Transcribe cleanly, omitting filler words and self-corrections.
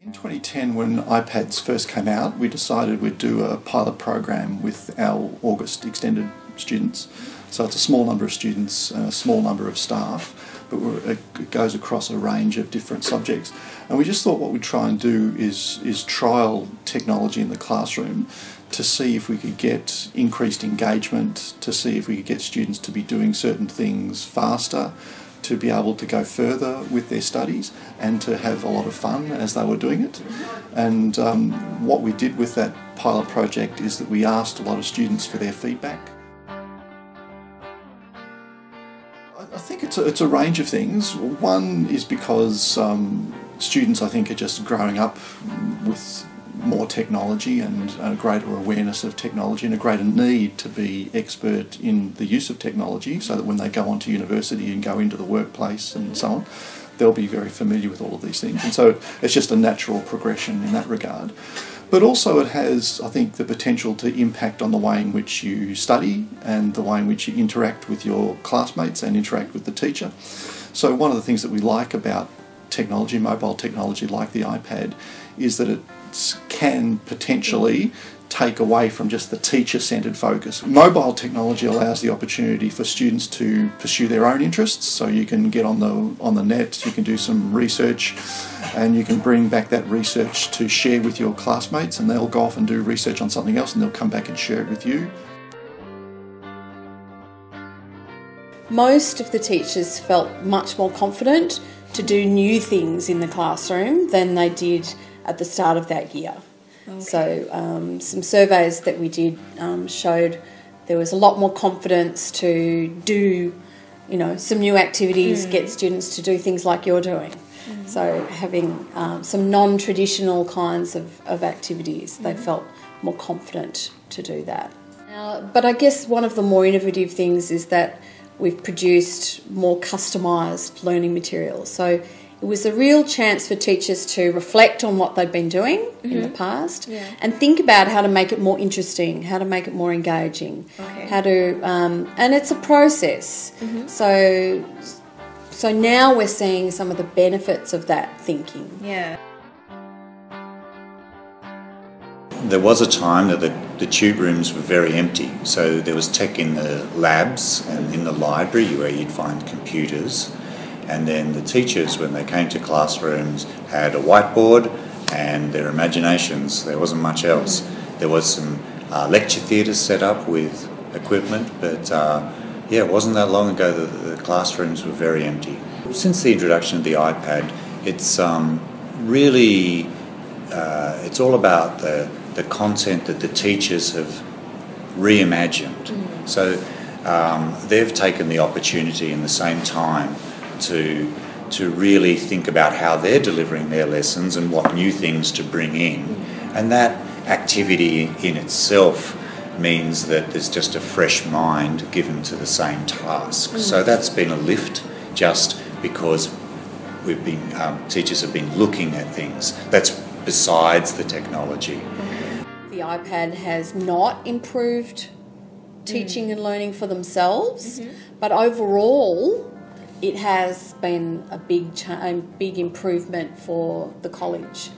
In 2010, when iPads first came out, we decided we'd do a pilot program with our August extended students. So it's a small number of students and a small number of staff, but it goes across a range of different subjects. And we just thought what we'd try and do is trial technology in the classroom to see if we could get increased engagement, to see if we could get students to be doing certain things faster, to be able to go further with their studies and to have a lot of fun as they were doing it. And what we did with that pilot project is that we asked a lot of students for their feedback. I think it's a range of things. One is because students, I think, are just growing up with more technology and a greater awareness of technology and a greater need to be expert in the use of technology, so that when they go on to university and go into the workplace and so on, they'll be very familiar with all of these things. And so it's just a natural progression in that regard. But also it has, I think, the potential to impact on the way in which you study and the way in which you interact with your classmates and interact with the teacher. So one of the things that we like about technology, mobile technology like the iPad, is that it can potentially take away from just the teacher-centred focus. Mobile technology allows the opportunity for students to pursue their own interests, so you can get on the net, you can do some research, and you can bring back that research to share with your classmates, and they'll go off and do research on something else and they'll come back and share it with you. Most of the teachers felt much more confident to do new things in the classroom than they did at the start of that year. Okay. So some surveys that we did showed there was a lot more confidence to do, some new activities, get students to do things like you're doing. So having some non-traditional kinds of activities, they felt more confident to do that. But I guess one of the more innovative things is that we've produced more customised learning materials. So it was a real chance for teachers to reflect on what they'd been doing in the past and think about how to make it more interesting, how to make it more engaging, how to, and it's a process. So now we're seeing some of the benefits of that thinking. Yeah. There was a time that the tube rooms were very empty, so there was tech in the labs and in the library where you'd find computers. And then the teachers, when they came to classrooms, had a whiteboard and their imaginations. There wasn't much else. There was some lecture theatres set up with equipment, but it wasn't that long ago that the classrooms were very empty. Since the introduction of the iPad, it's really, it's all about the content that the teachers have reimagined. So they've taken the opportunity in the same time to really think about how they're delivering their lessons and what new things to bring in. And that activity in itself means that there's just a fresh mind given to the same task. So that's been a lift just because we've been, teachers have been looking at things. That's besides the technology. The iPad has not improved teaching and learning for themselves, but overall it has been a big improvement for the college.